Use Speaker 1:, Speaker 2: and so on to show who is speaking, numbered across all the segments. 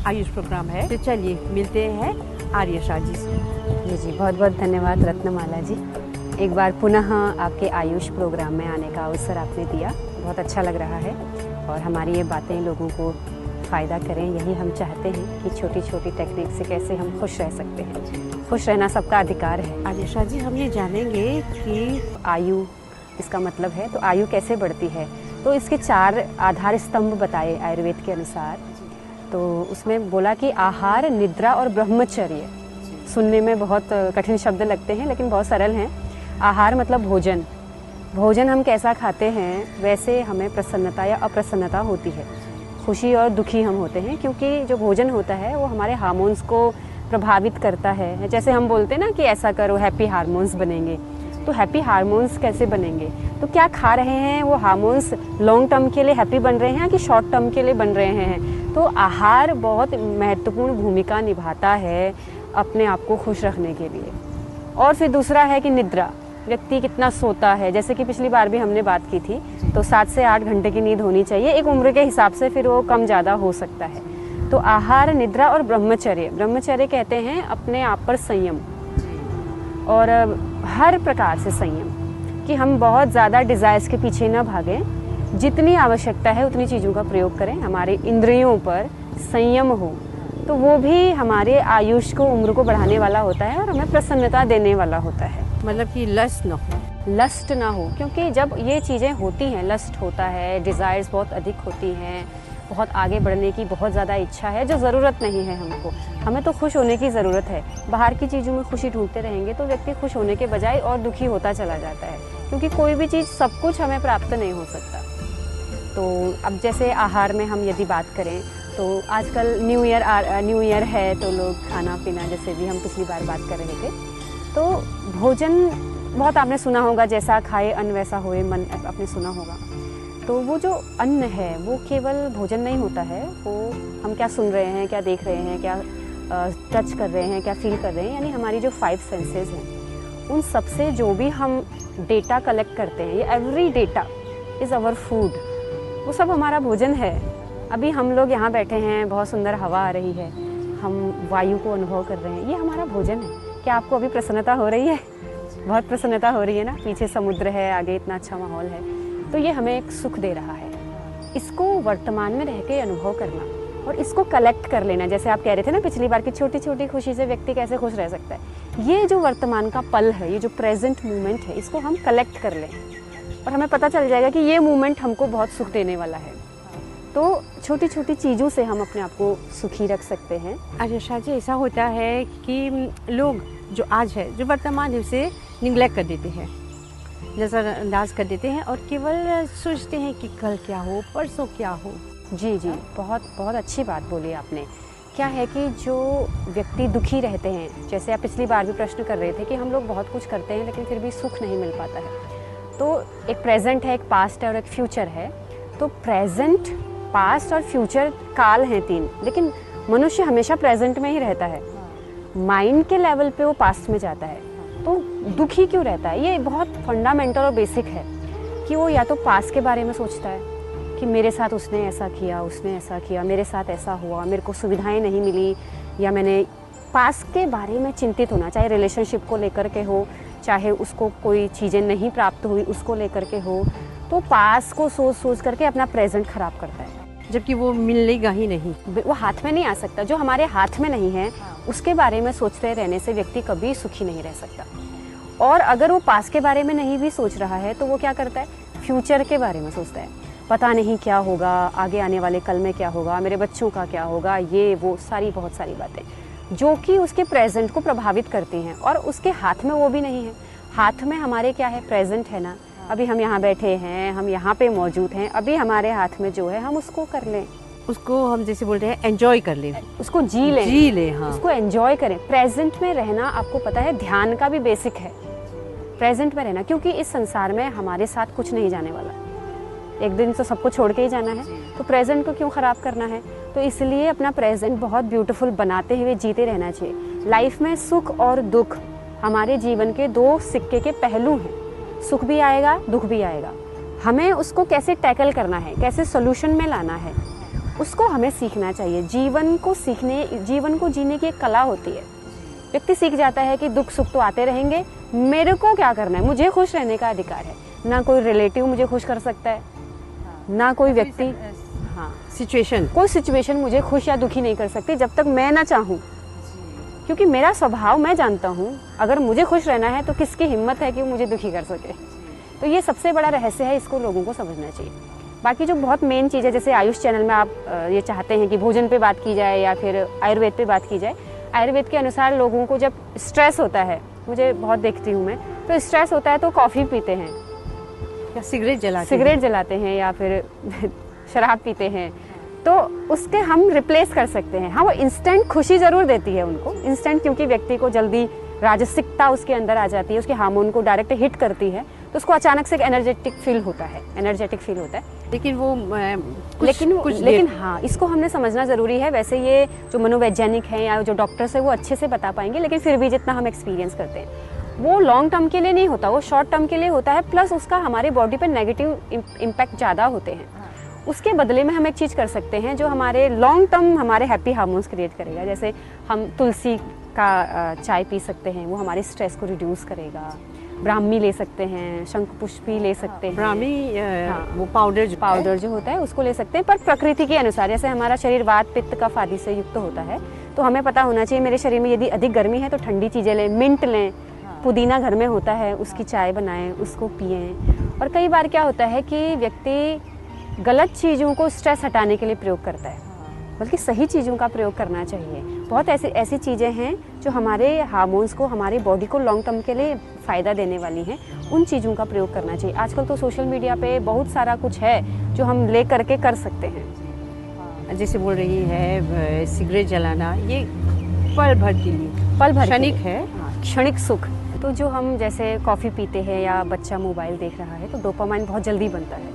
Speaker 1: Ayush programme है। तो चलिए मिलते हैं आर्यशा जी से।
Speaker 2: जी, बहुत बहुत धन्यवाद रत्नमाला जी। एक बार पुनः आपके आयुष प्रोग्राम में आने का अवसर आपने दिया, बहुत अच्छा लग रहा है और हमारी ये बातें लोगों को फ़ायदा करें, यही हम चाहते हैं कि छोटी छोटी टेक्निक से कैसे हम खुश रह सकते हैं। खुश रहना सबका अधिकार है।
Speaker 1: आर्यशा जी, हम ये जानेंगे कि
Speaker 2: आयु इसका मतलब है, तो आयु कैसे बढ़ती है, तो इसके 4 आधार स्तंभ बताए आयुर्वेद के अनुसार। तो उसमें बोला कि आहार, निद्रा और ब्रह्मचर्य। सुनने में बहुत कठिन शब्द लगते हैं लेकिन बहुत सरल हैं। आहार मतलब भोजन। भोजन हम कैसा खाते हैं वैसे हमें प्रसन्नता या अप्रसन्नता होती है, खुशी और दुखी हम होते हैं, क्योंकि जो भोजन होता है वो हमारे हार्मोन्स को प्रभावित करता है। जैसे हम बोलते हैं ना कि ऐसा करो हैप्पी हार्मोन्स बनेंगे, तो हैप्पी हार्मोन्स कैसे बनेंगे, तो क्या खा रहे हैं वो हार्मोन्स लॉन्ग टर्म के लिए हैप्पी बन रहे हैं कि शॉर्ट टर्म के लिए बन रहे हैं। तो आहार बहुत महत्वपूर्ण भूमिका निभाता है अपने आप को खुश रखने के लिए। और फिर दूसरा है कि निद्रा, व्यक्ति कितना सोता है। जैसे कि पिछली बार भी हमने बात की थी, तो 7 से 8 घंटे की नींद होनी चाहिए। एक उम्र के हिसाब से फिर वो कम ज़्यादा हो सकता है। तो आहार, निद्रा और ब्रह्मचर्य। ब्रह्मचर्य कहते हैं अपने आप पर संयम, और हर प्रकार से संयम, कि हम बहुत ज़्यादा डिज़ायर्स के पीछे ना भागें, जितनी आवश्यकता है उतनी चीज़ों का प्रयोग करें, हमारे इंद्रियों पर संयम हो, तो वो भी हमारे आयुष को, उम्र को बढ़ाने वाला होता है और हमें प्रसन्नता देने वाला होता है।
Speaker 1: मतलब कि लस्ट ना हो।
Speaker 2: लस्ट ना हो, क्योंकि जब ये चीज़ें होती हैं, लस्ट होता है, डिज़ायर्स बहुत अधिक होती हैं, बहुत आगे बढ़ने की बहुत ज़्यादा इच्छा है जो ज़रूरत नहीं है हमको। हमें तो खुश होने की ज़रूरत है। बाहर की चीज़ों में खुशी ढूंढते रहेंगे तो व्यक्ति खुश होने के बजाय और दुखी होता चला जाता है, क्योंकि कोई भी चीज़ सब कुछ हमें प्राप्त नहीं हो सकता। तो अब जैसे आहार में हम यदि बात करें तो आजकल न्यू ईयर है, तो लोग खाना पीना, जैसे भी हम पिछली बार बात कर रहे थे, तो भोजन बहुत आपने सुना होगा, जैसा खाए अन्न वैसा होए मन, आपने सुना होगा। तो वो जो अन्न है वो केवल भोजन नहीं होता है, वो हम क्या सुन रहे हैं, क्या देख रहे हैं, क्या टच कर रहे हैं, क्या फील कर रहे हैं, यानी हमारी जो 5 सेंसेस हैं, उन सब से जो भी हम डेटा कलेक्ट करते हैं, ये every data is our food, वो सब हमारा भोजन है। अभी हम लोग यहाँ बैठे हैं, बहुत सुंदर हवा आ रही है, हम वायु को अनुभव कर रहे हैं, ये हमारा भोजन है। क्या आपको अभी प्रसन्नता हो रही है? बहुत प्रसन्नता हो रही है ना, पीछे समुद्र है, आगे इतना अच्छा माहौल है, तो ये हमें एक सुख दे रहा है। इसको वर्तमान में रह के अनुभव करना और इसको कलेक्ट कर लेना, जैसे आप कह रहे थे ना पिछली बार कि छोटी छोटी खुशी से व्यक्ति कैसे खुश रह सकता है। ये जो वर्तमान का पल है, ये जो प्रेजेंट मोमेंट है, इसको हम कलेक्ट कर लें और हमें पता चल जाएगा कि ये मोमेंट हमको बहुत सुख देने वाला है। तो छोटी छोटी चीज़ों से हम अपने आप को सुखी रख सकते हैं।
Speaker 1: आर्यशा जी, ऐसा होता है कि लोग जो आज है, जो वर्तमान है, उसे निगलेक्ट कर देते हैं, नज़रअंदाज कर देते हैं और केवल सोचते हैं कि कल क्या हो, परसों क्या हो।
Speaker 2: जी जी, बहुत बहुत अच्छी बात बोली आपने। क्या है कि जो व्यक्ति दुखी रहते हैं, जैसे आप पिछली बार भी प्रश्न कर रहे थे कि हम लोग बहुत कुछ करते हैं लेकिन फिर भी सुख नहीं मिल पाता है। तो एक प्रेजेंट है, एक पास्ट है और एक फ्यूचर है। तो प्रेजेंट, पास्ट और फ्यूचर काल हैं 3, लेकिन मनुष्य हमेशा प्रेजेंट में ही रहता है। माइंड के लेवल पे वो पास्ट में जाता है, तो दुखी क्यों रहता है? ये बहुत फंडामेंटल और बेसिक है कि वो या तो पास्ट के बारे में सोचता है कि मेरे साथ उसने ऐसा किया, उसने ऐसा किया, मेरे साथ ऐसा हुआ, मेरे को सुविधाएं नहीं मिली, या मैंने पास्ट के बारे में चिंतित होना, चाहे रिलेशनशिप को लेकर के हो, चाहे उसको कोई चीज़ें नहीं प्राप्त हुई उसको लेकर के हो। तो पास्ट को सोच सोच करके अपना प्रेजेंट खराब करता है,
Speaker 1: जबकि वो मिलेगा ही नहीं,
Speaker 2: वो हाथ में नहीं आ सकता। जो हमारे हाथ में नहीं है उसके बारे में सोचते रहने से व्यक्ति कभी सुखी नहीं रह सकता। और अगर वो पास्ट के बारे में नहीं भी सोच रहा है तो वो क्या करता है, फ्यूचर के बारे में सोचता है। पता नहीं क्या होगा, आगे आने वाले कल में क्या होगा, मेरे बच्चों का क्या होगा, ये वो सारी बहुत सारी बातें जो कि उसके प्रेजेंट को प्रभावित करती हैं। और उसके हाथ में वो भी नहीं है। हाथ में हमारे क्या है, प्रेजेंट है ना। अभी हम यहाँ बैठे हैं, हम यहाँ पे मौजूद हैं, अभी हमारे हाथ में जो है हम उसको कर लें,
Speaker 1: उसको हम जैसे बोलते हैं एंजॉय कर लें,
Speaker 2: उसको जी लें।
Speaker 1: हाँ,
Speaker 2: उसको एंजॉय करें। प्रेजेंट में रहना, आपको पता है ध्यान का भी बेसिक है प्रेजेंट में रहना, क्योंकि इस संसार में हमारे साथ कुछ नहीं जाने वाला, एक दिन तो सबको छोड़ के ही जाना है, तो प्रेजेंट को क्यों ख़राब करना है। तो इसलिए अपना प्रेजेंट बहुत ब्यूटीफुल बनाते हुए जीते रहना चाहिए। लाइफ में सुख और दुख हमारे जीवन के 2 सिक्के के पहलू हैं। सुख भी आएगा, दुख भी आएगा, हमें उसको कैसे टैकल करना है, कैसे सोल्यूशन में लाना है, उसको हमें सीखना चाहिए। जीवन को जीने की एक कला होती है। व्यक्ति सीख जाता है कि दुख सुख तो आते रहेंगे, मेरे को क्या करना है, मुझे खुश रहने का अधिकार है। ना कोई रिलेटिव मुझे खुश कर सकता है, ना कोई व्यक्ति, हाँ, कोई सिचुएशन मुझे खुश या दुखी नहीं कर सकती जब तक मैं ना चाहूँ। क्योंकि मेरा स्वभाव मैं जानता हूँ, अगर मुझे खुश रहना है तो किसकी हिम्मत है कि वो मुझे दुखी कर सके। तो ये सबसे बड़ा रहस्य है, इसको लोगों को समझना चाहिए। बाकी जो बहुत मेन चीज़ है, जैसे आयुष चैनल में आप ये चाहते हैं कि भोजन पे बात की जाए या फिर आयुर्वेद पे बात की जाए। आयुर्वेद के अनुसार लोगों को जब स्ट्रेस होता है, मुझे बहुत देखती हूँ मैं, तो स्ट्रेस होता है तो कॉफ़ी पीते हैं
Speaker 1: या सिगरेट जलाते
Speaker 2: हैं या फिर शराब पीते हैं। तो उसके हम रिप्लेस कर सकते हैं। हाँ, वो इंस्टेंट खुशी ज़रूर देती है उनको, इंस्टेंट, क्योंकि व्यक्ति को जल्दी राजसिकता उसके अंदर आ जाती है, उसके हार्मोन को डायरेक्ट हिट करती है, तो उसको अचानक से एक एनर्जेटिक फील होता है।
Speaker 1: लेकिन वो
Speaker 2: लेकिन हाँ, इसको हमने समझना ज़रूरी है। वैसे ये जो मनोवैज्ञानिक हैं या जो डॉक्टर्स हैं वो अच्छे से बता पाएंगे, लेकिन फिर भी जितना हम एक्सपीरियंस करते हैं वो लॉन्ग टर्म के लिए नहीं होता, वो शॉर्ट टर्म के लिए होता है। प्लस उसका हमारे बॉडी पर नेगेटिव इम्पैक्ट ज़्यादा होते हैं। उसके बदले में हम एक चीज़ कर सकते हैं जो हमारे लॉन्ग टर्म हमारे हैप्पी हार्मोन्स क्रिएट करेगा। जैसे हम तुलसी का चाय पी सकते हैं, वो हमारे स्ट्रेस को रिड्यूस करेगा। ब्राह्मी ले सकते हैं, शंख पुष्पी ले सकते हैं।
Speaker 1: ब्राह्मी
Speaker 2: हाँ,
Speaker 1: वो पाउडर
Speaker 2: जो होता है उसको ले सकते हैं, पर प्रकृति के अनुसार। जैसे हमारा शरीर वात पित्त कफ आदि से युक्त होता है, तो हमें पता होना चाहिए मेरे शरीर में यदि अधिक गर्मी है तो ठंडी चीज़ें लें, मिंट लें, पुदीना घर में होता है उसकी चाय बनाएं, उसको पिएं। और कई बार क्या होता है कि व्यक्ति गलत चीज़ों को स्ट्रेस हटाने के लिए प्रयोग करता है, बल्कि सही चीज़ों का प्रयोग करना चाहिए। बहुत ऐसी चीज़ें हैं जो हमारे हार्मोन्स को, हमारी बॉडी को लॉन्ग टर्म के लिए फ़ायदा देने वाली हैं, उन चीज़ों का प्रयोग करना चाहिए। आजकल तो सोशल मीडिया पे बहुत सारा कुछ है जो हम ले करके कर सकते हैं।
Speaker 1: जैसे बोल रही है सिगरेट जलाना, ये पल भर क्षणिक है,
Speaker 2: क्षणिक सुख। तो जो हम जैसे कॉफ़ी पीते हैं या बच्चा मोबाइल देख रहा है तो डोपामाइन बहुत जल्दी बनता है,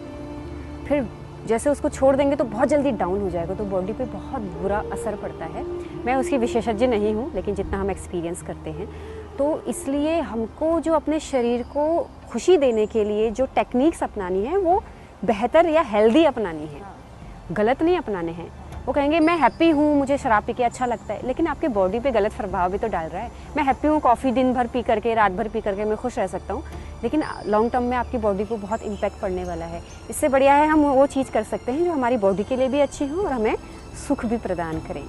Speaker 2: फिर जैसे उसको छोड़ देंगे तो बहुत जल्दी डाउन हो जाएगा, तो बॉडी पे बहुत बुरा असर पड़ता है। मैं उसकी विशेषज्ञ नहीं हूँ, लेकिन जितना हम एक्सपीरियंस करते हैं, तो इसलिए हमको जो अपने शरीर को खुशी देने के लिए जो टेक्निक्स अपनानी है वो बेहतर या हेल्दी अपनानी है, गलत नहीं अपनाने हैं। वो कहेंगे मैं हैप्पी हूँ, मुझे शराब पी के अच्छा लगता है, लेकिन आपके बॉडी पे गलत प्रभाव भी तो डाल रहा है। मैं हैप्पी हूँ, कॉफ़ी दिन भर पी करके, रात भर पी करके मैं खुश रह सकता हूँ, लेकिन लॉन्ग टर्म में आपकी बॉडी को बहुत इम्पैक्ट पड़ने वाला है। इससे बढ़िया है हम वो चीज़ कर सकते हैं जो हमारी बॉडी के लिए भी अच्छी हो और हमें सुख भी प्रदान करें।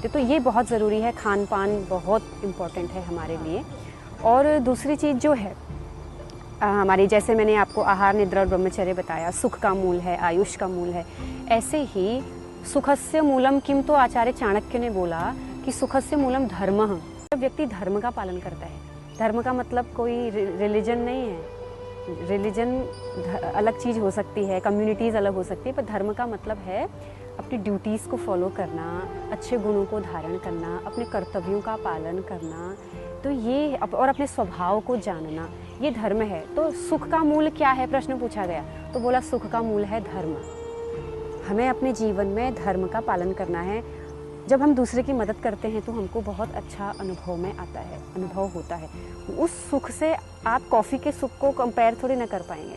Speaker 2: तो ये बहुत ज़रूरी है, खान पान बहुत इम्पॉर्टेंट है हमारे लिए। और दूसरी चीज़ जो है हमारी, जैसे मैंने आपको आहार निद्रा और ब्रह्मचर्य बताया, सुख का मूल है, आयुष का मूल है, ऐसे ही सुखस्य मूलम किम, तो आचार्य चाणक्य ने बोला कि सुखस्य मूलम धर्मः। जब व्यक्ति धर्म का पालन करता है, धर्म का मतलब कोई रिलीजन नहीं है, रिलीजन अलग चीज़ हो सकती है, कम्युनिटीज़ अलग हो सकती है, पर धर्म का मतलब है अपनी ड्यूटीज़ को फॉलो करना, अच्छे गुणों को धारण करना, अपने कर्तव्यों का पालन करना, तो ये और अपने स्वभाव को जानना, ये धर्म है। तो सुख का मूल क्या है, प्रश्न पूछा गया, तो बोला सुख का मूल है धर्म। हमें अपने जीवन में धर्म का पालन करना है। जब हम दूसरे की मदद करते हैं तो हमको बहुत अच्छा अनुभव होता है। उस सुख से आप कॉफ़ी के सुख को कंपेयर थोड़ी ना कर पाएंगे,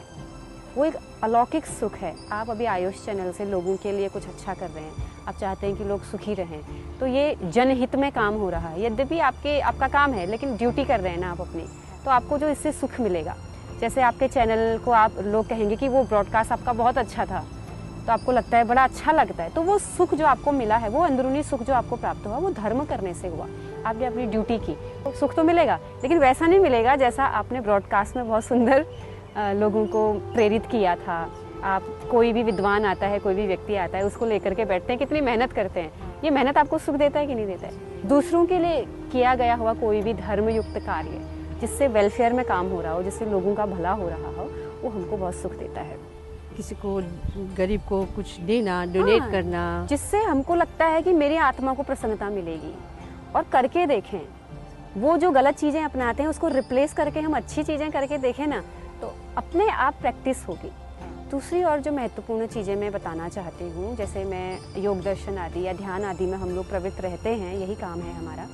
Speaker 2: वो एक अलौकिक सुख है। आप अभी आयुष चैनल से लोगों के लिए कुछ अच्छा कर रहे हैं, आप चाहते हैं कि लोग सुखी रहें, तो ये जनहित में काम हो रहा है। यद्यपि आपका काम है, लेकिन ड्यूटी कर रहे हैं ना आप अपनी, तो आपको जो इससे सुख मिलेगा, जैसे आपके चैनल को आप लोग कहेंगे कि वो ब्रॉडकास्ट आपका बहुत अच्छा था, तो आपको लगता है, बड़ा अच्छा लगता है, तो वो सुख जो आपको मिला है, वो अंदरूनी सुख जो आपको प्राप्त हुआ, वो धर्म करने से हुआ। आपने अपनी ड्यूटी की, तो सुख तो मिलेगा, लेकिन वैसा नहीं मिलेगा जैसा आपने ब्रॉडकास्ट में बहुत सुंदर लोगों को प्रेरित किया था। आप, कोई भी विद्वान आता है, कोई भी व्यक्ति आता है, उसको लेकर के बैठते हैं, कितनी मेहनत करते हैं, ये मेहनत आपको सुख देता है कि नहीं देता है? दूसरों के लिए किया गया हुआ कोई भी धर्मयुक्त कार्य जिससे वेलफेयर में काम हो रहा हो, जिससे लोगों का भला हो रहा हो, वो हमको बहुत सुख देता है।
Speaker 1: किसी को, गरीब को कुछ देना, डोनेट करना,
Speaker 2: जिससे हमको लगता है कि मेरी आत्मा को प्रसन्नता मिलेगी। और करके देखें, वो जो गलत चीज़ें अपनाते हैं उसको रिप्लेस करके हम अच्छी चीज़ें करके देखें ना, तो अपने आप प्रैक्टिस होगी। दूसरी और जो महत्वपूर्ण चीज़ें मैं बताना चाहती हूँ, जैसे मैं योग दर्शन आदि या ध्यान आदि में हम लोग प्रवृत्त रहते हैं, यही काम है हमारा,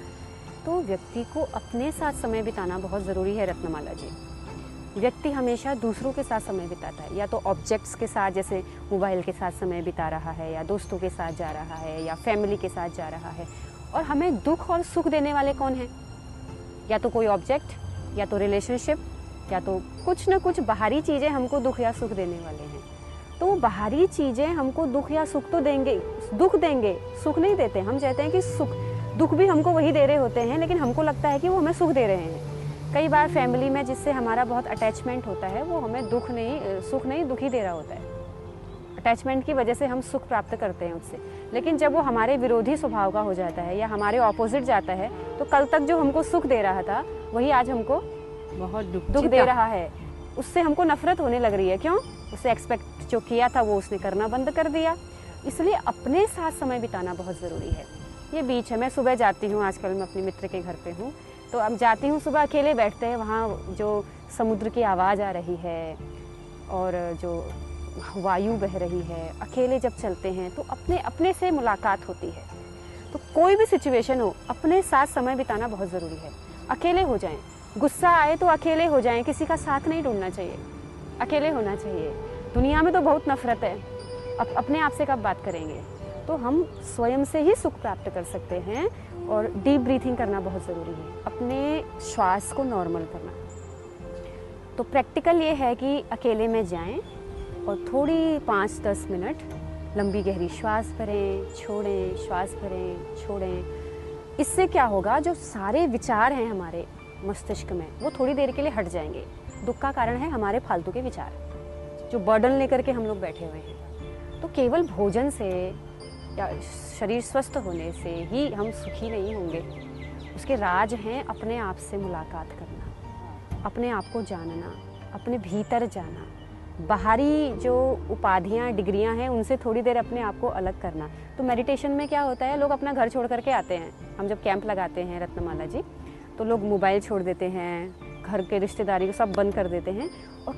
Speaker 2: तो व्यक्ति को अपने साथ समय बिताना बहुत ज़रूरी है। रत्नमाला जी, व्यक्ति हमेशा दूसरों के साथ समय बिताता है, या तो ऑब्जेक्ट्स के साथ, जैसे मोबाइल के साथ समय बिता रहा है, या दोस्तों के साथ जा रहा है, या फैमिली के साथ जा रहा है। और हमें दुख और सुख देने वाले कौन हैं? या तो कोई ऑब्जेक्ट, या तो रिलेशनशिप, या तो कुछ ना कुछ बाहरी चीज़ें हमको दुख या सुख देने वाले हैं। तो वो बाहरी चीज़ें हमको दुख या सुख तो देंगे, दुख देंगे, सुख नहीं देते। हम चाहते हैं कि दुख भी हमको वही दे रहे होते हैं, लेकिन हमको लगता है कि वो हमें सुख दे रहे हैं। कई बार फैमिली में जिससे हमारा बहुत अटैचमेंट होता है, वो हमें सुख नहीं दुख ही दे रहा होता है। अटैचमेंट की वजह से हम सुख प्राप्त करते हैं उससे, लेकिन जब वो हमारे विरोधी स्वभाव का हो जाता है या हमारे ऑपोजिट जाता है, तो कल तक जो हमको सुख दे रहा था वही आज हमको
Speaker 1: बहुत
Speaker 2: दुख दे रहा है। उससे हमको नफरत होने लग रही है। क्यों? उससे एक्सपेक्ट जो किया था वो उसने करना बंद कर दिया। इसलिए अपने साथ समय बिताना बहुत ज़रूरी है। ये बीच है, मैं सुबह जाती हूँ, आजकल मैं अपनी मित्र के घर पे हूँ, तो अब जाती हूँ, सुबह अकेले बैठते हैं, वहाँ जो समुद्र की आवाज़ आ रही है और जो वायु बह रही है, अकेले जब चलते हैं तो अपने से मुलाकात होती है। तो कोई भी सिचुएशन हो, अपने साथ समय बिताना बहुत ज़रूरी है। अकेले हो जाएं, गुस्सा आए तो अकेले हो जाएं, किसी का साथ नहीं ढूंढना चाहिए, अकेले होना चाहिए। दुनिया में तो बहुत नफरत है, अपने आप से कब बात करेंगे? तो हम स्वयं से ही सुख प्राप्त कर सकते हैं। और डीप ब्रीथिंग करना बहुत ज़रूरी है, अपने श्वास को नॉर्मल करना। तो प्रैक्टिकल ये है कि अकेले में जाएं और थोड़ी 5-10 मिनट लंबी गहरी श्वास भरें, छोड़ें, श्वास भरें, छोड़ें। इससे क्या होगा, जो सारे विचार हैं हमारे मस्तिष्क में, वो थोड़ी देर के लिए हट जाएंगे। दुख का कारण है हमारे फालतू के विचार, जो बर्डन लेकर के हम लोग बैठे हुए हैं। तो केवल भोजन से या शरीर स्वस्थ होने से ही हम सुखी नहीं होंगे। उसके राज हैं अपने आप से मुलाकात करना, अपने आप को जानना, अपने भीतर जाना, बाहरी जो उपाधियाँ, डिग्रियाँ हैं, उनसे थोड़ी देर अपने आप को अलग करना। तो मेडिटेशन में क्या होता है, लोग अपना घर छोड़ करके आते हैं। हम जब कैंप लगाते हैं रत्नमाला जी, तो लोग मोबाइल छोड़ देते हैं, घर के रिश्तेदारी को सब बंद कर देते हैं और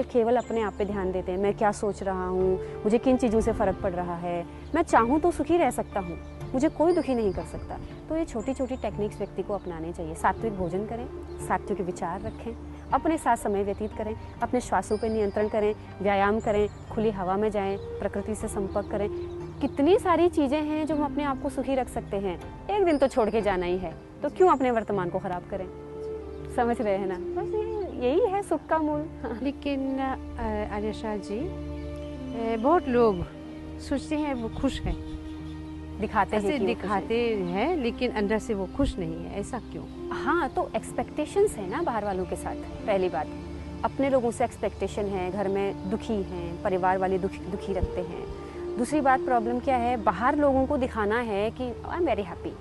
Speaker 2: केवल अपने आप पे ध्यान देते हैं। मैं क्या सोच रहा हूँ, मुझे किन चीज़ों से फ़र्क पड़ रहा है, मैं चाहूँ तो सुखी रह सकता हूँ, मुझे कोई दुखी नहीं कर सकता। तो ये छोटी छोटी टेक्निक्स व्यक्ति को अपनानी चाहिए। सात्विक भोजन करें, सात्विक विचार रखें, अपने साथ समय व्यतीत करें, अपने श्वासों पर नियंत्रण करें, व्यायाम करें, खुली हवा में जाएं, प्रकृति से संपर्क करें। कितनी सारी चीज़ें हैं जो हम अपने आप को सुखी रख सकते हैं। एक दिन तो छोड़ के जाना ही है, तो क्यों अपने वर्तमान को ख़राब करें? समझ रहे हैं ना? बस यही है सुख का मूल।
Speaker 1: लेकिन आर्यशा जी, बहुत लोग सोचते हैं वो खुश है,
Speaker 2: दिखाते
Speaker 1: हैं, लेकिन अंदर से वो खुश नहीं है। ऐसा क्यों?
Speaker 2: हाँ, तो एक्सपेक्टेशंस है ना बाहर वालों के साथ। पहली बात, अपने लोगों से एक्सपेक्टेशन है, घर में दुखी हैं, परिवार वाले दुखी रखते हैं। दूसरी बात, प्रॉब्लम क्या है, बाहर लोगों को दिखाना है कि आई एम वेरी हैप्पी।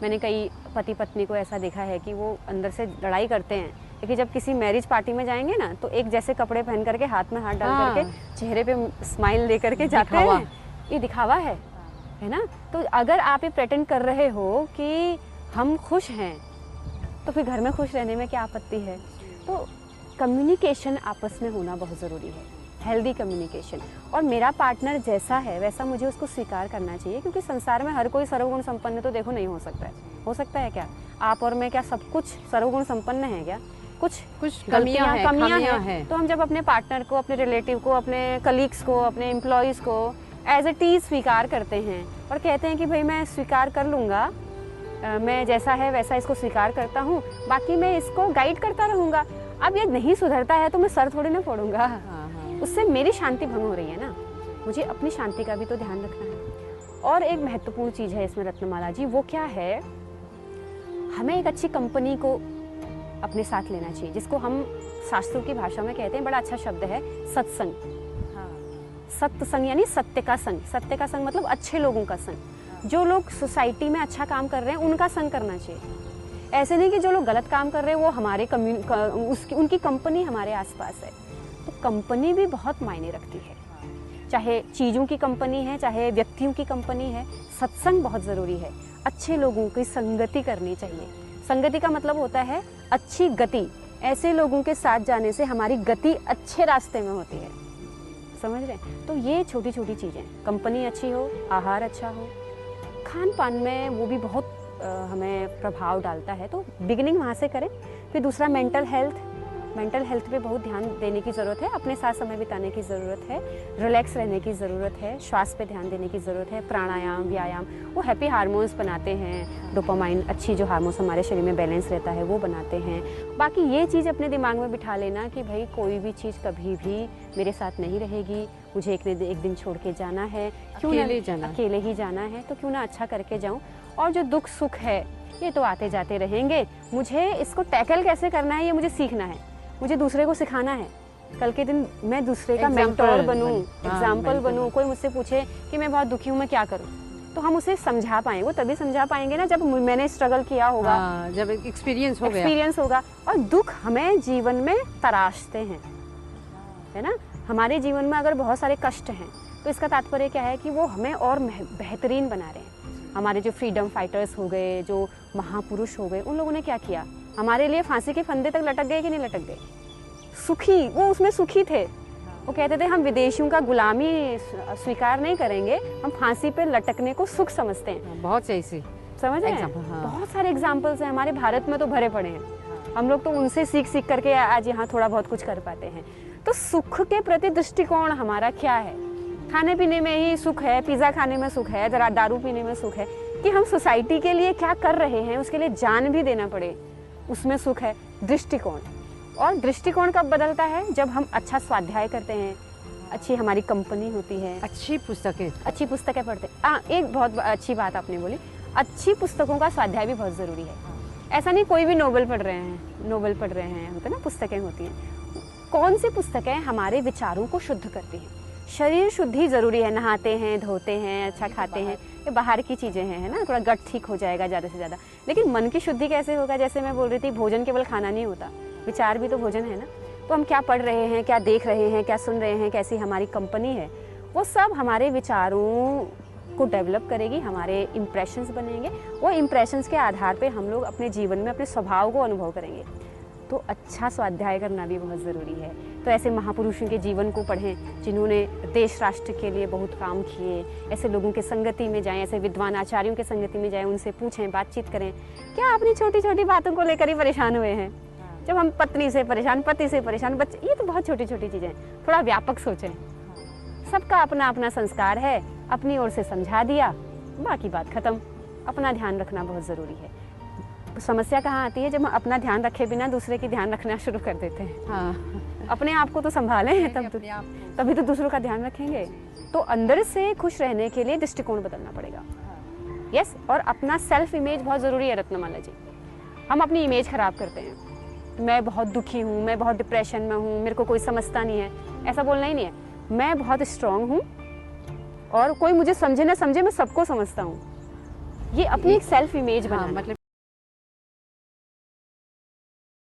Speaker 2: मैंने कई पति पत्नी को ऐसा देखा है कि वो अंदर से लड़ाई करते हैं, लेकिन जब किसी मैरिज पार्टी में जाएंगे ना, तो एक जैसे कपड़े पहन करके, हाथ में हाथ डाल करके, चेहरे पे स्माइल ले करके जाते हैं। ये दिखावा है ना? तो अगर आप ये प्रेटेंड कर रहे हो कि हम खुश हैं, तो फिर घर में खुश रहने में क्या आपत्ति है? तो कम्युनिकेशन आपस में होना बहुत ज़रूरी है, हेल्दी कम्युनिकेशन। और मेरा पार्टनर जैसा है वैसा मुझे उसको स्वीकार करना चाहिए, क्योंकि संसार में हर कोई सर्वगुण संपन्न तो देखो नहीं हो सकता है। हो सकता है क्या? आप और मैं क्या सब कुछ सर्वगुण संपन्न है क्या? कुछ कमियां हैं। तो हम जब अपने पार्टनर को, अपने रिलेटिव को, अपने कलीग्स को, अपने एम्प्लॉयज़ को एज ए टीज स्वीकार करते हैं और कहते हैं कि भाई मैं स्वीकार कर लूँगा, मैं जैसा है वैसा इसको स्वीकार करता हूँ, बाकी मैं इसको गाइड करता रहूँगा। अब ये नहीं सुधरता है तो मैं सर थोड़ी ना फोड़ूंगा, उससे मेरी शांति भंग हो रही है ना। मुझे अपनी शांति का भी तो ध्यान रखना है। और एक महत्वपूर्ण चीज़ है इसमें रत्नमाला जी, वो क्या है, हमें एक अच्छी कंपनी को अपने साथ लेना चाहिए, जिसको हम शास्त्रों की भाषा में कहते हैं, बड़ा अच्छा शब्द है, सत्संग। सत्संग यानी सत्य का संग। सत्य का संग मतलब अच्छे लोगों का संग। जो लोग सोसाइटी में अच्छा काम कर रहे हैं उनका संग करना चाहिए। ऐसे नहीं कि जो लोग गलत काम कर रहे हैं वो हमारे उनकी कंपनी हमारे आसपास है। तो कंपनी भी बहुत मायने रखती है, चाहे चीज़ों की कंपनी है, चाहे व्यक्तियों की कंपनी है। सत्संग बहुत ज़रूरी है, अच्छे लोगों की संगति करनी चाहिए। संगति का मतलब होता है अच्छी गति। ऐसे लोगों के साथ जाने से हमारी गति अच्छे रास्ते में होती है, समझ रहे हैं? तो ये छोटी छोटी चीज़ें, कंपनी अच्छी हो, आहार अच्छा हो, खान पान में वो भी बहुत हमें प्रभाव डालता है। तो बिगिनिंग वहाँ से करें। फिर दूसरा मेंटल हेल्थ, मेंटल हेल्थ पे बहुत ध्यान देने की ज़रूरत है, अपने साथ समय बिताने की ज़रूरत है, रिलैक्स रहने की ज़रूरत है, श्वास पे ध्यान देने की ज़रूरत है, प्राणायाम, व्यायाम, वो हैप्पी हार्मोन्स बनाते हैं, डोपामाइन अच्छी जो हार्मोन्स हमारे शरीर में बैलेंस रहता है वो बनाते हैं। बाकी ये चीज़ अपने दिमाग में बिठा लेना कि भाई कोई भी चीज़ कभी भी मेरे साथ नहीं रहेगी, मुझे एक दिन छोड़ के जाना है, क्यों ना अकेले ही जाना है, तो क्यों ना अच्छा करके जाऊँ। और जो दुख सुख है ये तो आते जाते रहेंगे, मुझे इसको टैकल कैसे करना है ये मुझे सीखना है, मुझे दूसरे को सिखाना है। कल के दिन मैं दूसरे का मेंटोर बनूं, एग्जाम्पल बनूं। कोई मुझसे पूछे कि मैं बहुत दुखी हूँ, मैं क्या करूँ, तो हम उसे समझा पाएंगे। वो तभी समझा पाएंगे ना जब मैंने स्ट्रगल किया होगा,
Speaker 1: जब एक्सपीरियंस
Speaker 2: होगा। और दुख हमें जीवन में तराशते हैं, है ना। हमारे जीवन में अगर बहुत सारे कष्ट हैं तो इसका तात्पर्य क्या है कि वो हमें और बेहतरीन बना रहे हैं। हमारे जो फ्रीडम फाइटर्स हो गए, जो महापुरुष हो गए, उन लोगों ने क्या किया, हमारे लिए फांसी के फंदे तक लटक गए कि नहीं लटक गए, सुखी, वो उसमें सुखी थे। वो कहते थे हम विदेशियों का गुलामी स्वीकार नहीं करेंगे, हम फांसी पे लटकने को सुख समझते हैं।
Speaker 1: बहुत सही से
Speaker 2: समझ रहे हैं। बहुत सारे एग्जाम्पल्स हैं हमारे भारत में तो भरे पड़े हैं। हम लोग तो उनसे सीख करके आज यहाँ थोड़ा बहुत कुछ कर पाते हैं। तो सुख के प्रति दृष्टिकोण हमारा क्या है? खाने पीने में ही सुख है, पिज़्ज़ा खाने में सुख है, जरा दारू पीने में सुख है, कि हम सोसाइटी के लिए क्या कर रहे हैं उसके लिए जान भी देना पड़े, उसमें सुख है। दृष्टिकोण, और दृष्टिकोण कब बदलता है? जब हम अच्छा स्वाध्याय करते हैं, अच्छी हमारी कंपनी होती है, अच्छी पुस्तकें पढ़ते हैं। एक बहुत अच्छी बात आपने बोली, अच्छी पुस्तकों का स्वाध्याय भी बहुत ज़रूरी है। ऐसा नहीं कोई भी नोवेल पढ़ रहे हैं, होते ना, पुस्तकें होती हैं। कौन सी पुस्तकें हमारे विचारों को शुद्ध करती हैं? शरीर शुद्धि ज़रूरी है, नहाते हैं, धोते हैं, अच्छा खाते हैं, ये बाहर की चीज़ें हैं, है ना, थोड़ा गट ठीक हो जाएगा ज़्यादा से ज़्यादा। लेकिन मन की शुद्धि कैसे होगा? जैसे मैं बोल रही थी, भोजन केवल खाना नहीं होता, विचार भी तो भोजन है ना। तो हम क्या पढ़ रहे हैं, क्या देख रहे हैं, क्या सुन रहे हैं, कैसी हमारी कंपनी है, वो सब हमारे विचारों को डेवलप करेगी, हमारे इम्प्रेशंस बनेंगे। वो इम्प्रेशंस के आधार पे हम लोग अपने जीवन में अपने स्वभाव को अनुभव करेंगे। तो अच्छा स्वाध्याय करना भी बहुत ज़रूरी है। तो ऐसे महापुरुषों के जीवन को पढ़ें जिन्होंने देश राष्ट्र के लिए बहुत काम किए। ऐसे लोगों के संगति में जाएं, ऐसे विद्वान आचार्यों के संगति में जाएं, उनसे पूछें, बातचीत करें। क्या अपनी छोटी छोटी बातों को लेकर ही परेशान हुए हैं? जब हम पत्नी से परेशान, पति से परेशान, बच्चे, ये तो बहुत छोटी छोटी चीज़ें। थोड़ा व्यापक सोचें। सबका अपना अपना संस्कार है, अपनी ओर से समझा दिया, बाकी बात खत्म। अपना ध्यान रखना बहुत ज़रूरी है। समस्या कहाँ आती है? जब हम अपना ध्यान रखे बिना दूसरे की ध्यान रखना शुरू कर देते हैं। अपने आप को तो संभालें, तभी तो दूसरों का ध्यान रखेंगे। तो अंदर से खुश रहने के लिए दृष्टिकोण बदलना पड़ेगा। यस, और अपना सेल्फ इमेज बहुत ज़रूरी है रत्नमाला जी। हम अपनी इमेज खराब करते हैं, मैं बहुत दुखी हूँ, मैं बहुत डिप्रेशन में हूँ, मेरे को कोई समझता नहीं है, ऐसा बोलना ही नहीं है। मैं बहुत स्ट्रांग हूँ और कोई मुझे समझे ना समझे, मैं सबको समझता हूँ। ये अपनी एक सेल्फ इमेज बनाना।